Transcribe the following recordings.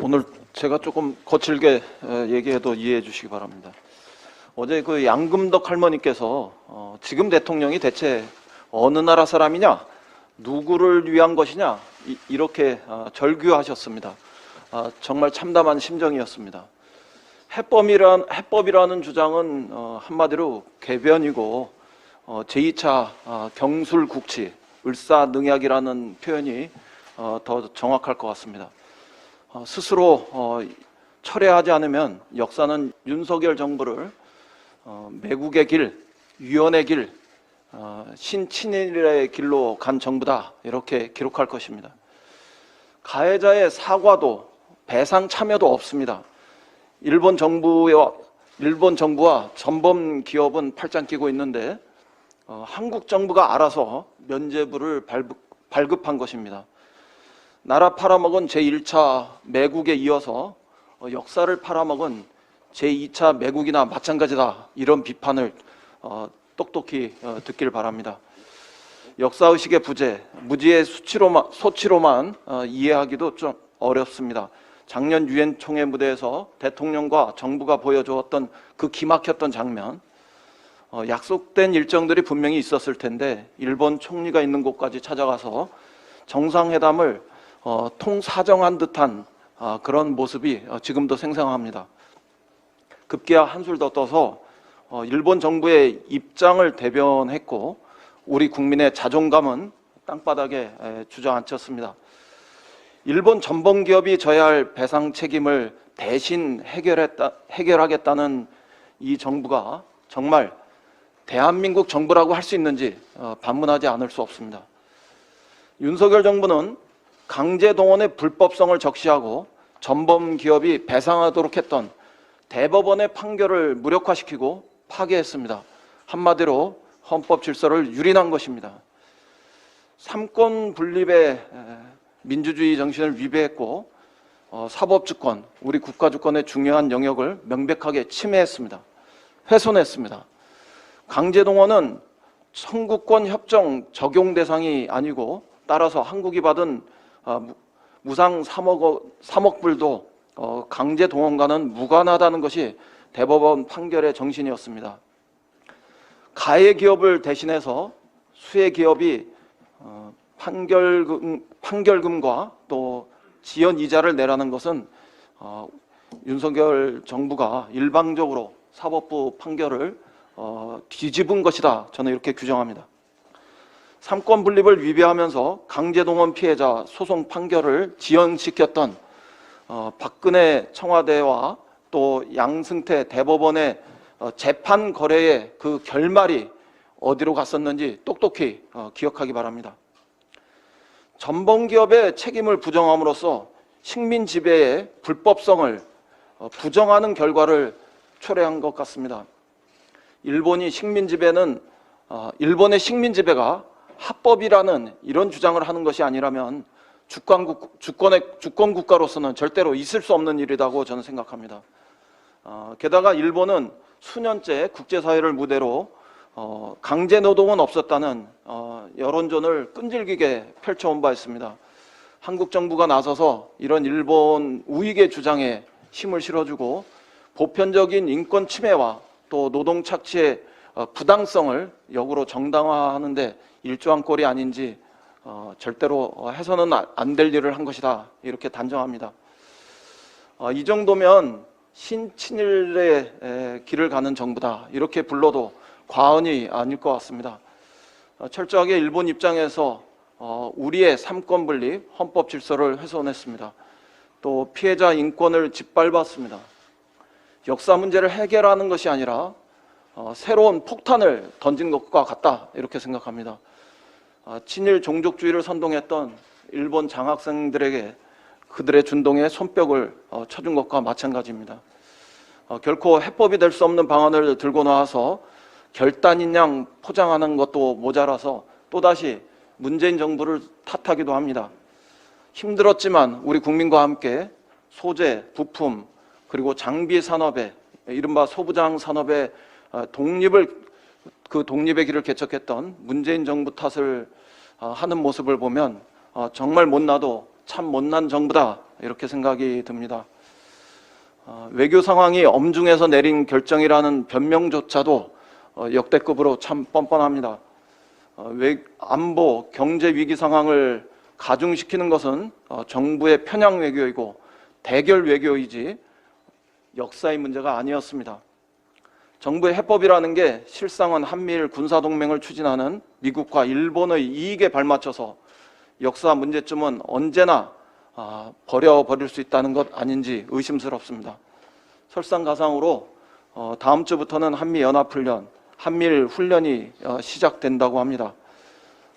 오늘 제가 조금 거칠게 얘기해도 이해해 주시기 바랍니다. 어제 그 양금덕 할머니께서 지금 대통령이 대체 어느 나라 사람이냐, 누구를 위한 것이냐, 이렇게 절규하셨습니다. 정말 참담한 심정이었습니다. 해법이라는 주장은 한마디로 궤변이고 제2차 경술국치, 을사능약이라는 표현이 더 정확할 것 같습니다. 스스로 철회하지 않으면 역사는 윤석열 정부를 매국의 길, 유연의 길, 신친일의 길로 간 정부다, 이렇게 기록할 것입니다. 가해자의 사과도 배상 참여도 없습니다. 일본 정부와 전범 기업은 팔짱 끼고 있는데 한국 정부가 알아서 면죄부를 발급한 것입니다. 나라 팔아먹은 제1차 매국에 이어서 역사를 팔아먹은 제2차 매국이나 마찬가지다, 이런 비판을 똑똑히 듣길 바랍니다. 역사의식의 부재, 무지의 소치로만 이해하기도 좀 어렵습니다. 작년 유엔 총회 무대에서 대통령과 정부가 보여주었던 그 기막혔던 장면, 약속된 일정들이 분명히 있었을 텐데 일본 총리가 있는 곳까지 찾아가서 정상회담을 통사정한 듯한 그런 모습이 지금도 생생합니다. 급기야 한술 더 떠서 일본 정부의 입장을 대변했고 우리 국민의 자존감은 땅바닥에 주저앉혔습니다. 일본 전범기업이 져야 할 배상 책임을 대신 해결하겠다는 이 정부가 정말 대한민국 정부라고 할 수 있는지 반문하지 않을 수 없습니다. 윤석열 정부는 강제동원의 불법성을 적시하고 전범기업이 배상하도록 했던 대법원의 판결을 무력화시키고 파기했습니다. 한마디로 헌법 질서를 유린한 것입니다. 삼권 분립의 민주주의 정신을 위배했고 사법주권, 우리 국가주권의 중요한 영역을 명백하게 침해했습니다. 훼손했습니다. 강제동원은 청구권 협정 적용 대상이 아니고 따라서 한국이 받은 무상 3억 불도 강제동원과는 무관하다는 것이 대법원 판결의 정신이었습니다. 가해 기업을 대신해서 수혜 기업이 판결금과 또 지연 이자를 내라는 것은 윤석열 정부가 일방적으로 사법부 판결을 뒤집은 것이다, 저는 이렇게 규정합니다. 삼권 분립을 위배하면서 강제동원 피해자 소송 판결을 지연시켰던 박근혜 청와대와 또 양승태 대법원의 재판 거래의 그 결말이 어디로 갔었는지 똑똑히 기억하기 바랍니다. 전범기업의 책임을 부정함으로써 식민 지배의 불법성을 부정하는 결과를 초래한 것 같습니다. 일본의 식민 지배가 합법이라는 이런 주장을 하는 것이 아니라면 주권 국가로서는 절대로 있을 수 없는 일이라고 저는 생각합니다. 게다가 일본은 수년째 국제사회를 무대로 강제 노동은 없었다는 여론전을 끈질기게 펼쳐온 바 있습니다. 한국 정부가 나서서 이런 일본 우익의 주장에 힘을 실어주고 보편적인 인권 침해와 또 노동 착취의 부당성을 역으로 정당화하는 데 일조한 꼴이 아닌지 절대로 해서는 안 될 일을 한 것이다, 이렇게 단정합니다. 이 정도면 신친일의 길을 가는 정부다, 이렇게 불러도 과언이 아닐 것 같습니다. 철저하게 일본 입장에서 우리의 삼권 분립, 헌법 질서를 훼손했습니다. 또 피해자 인권을 짓밟았습니다. 역사 문제를 해결하는 것이 아니라 새로운 폭탄을 던진 것과 같다, 이렇게 생각합니다. 친일 종족주의를 선동했던 일본 장학생들에게 그들의 준동에 손뼉을 쳐준 것과 마찬가지입니다. 결코 해법이 될 수 없는 방안을 들고 나와서 결단인 양 포장하는 것도 모자라서 또다시 문재인 정부를 탓하기도 합니다. 힘들었지만 우리 국민과 함께 소재, 부품, 그리고 장비 산업의 이른바 소부장 산업의 독립의 길을 개척했던 문재인 정부 탓을 하는 모습을 보면 정말 못나도 참 못난 정부다, 이렇게 생각이 듭니다. 외교 상황이 엄중해서 내린 결정이라는 변명조차도 역대급으로 참 뻔뻔합니다. 안보, 경제 위기 상황을 가중시키는 것은 정부의 편향 외교이고 대결 외교이지 역사의 문제가 아니었습니다. 정부의 해법이라는 게 실상은 한미일 군사동맹을 추진하는 미국과 일본의 이익에 발맞춰서 역사 문제점은 언제나 버려버릴 수 있다는 것 아닌지 의심스럽습니다. 설상가상으로 다음 주부터는 한미연합훈련, 한미일 훈련이 시작된다고 합니다.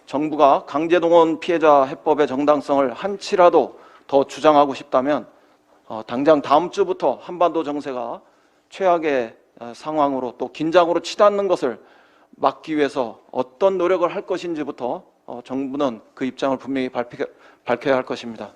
정부가 강제동원 피해자 해법의 정당성을 한치라도 더 주장하고 싶다면 당장 다음 주부터 한반도 정세가 최악의 상황으로 또 긴장으로 치닫는 것을 막기 위해서 어떤 노력을 할 것인지부터 정부는 그 입장을 분명히 밝혀야 할 것입니다.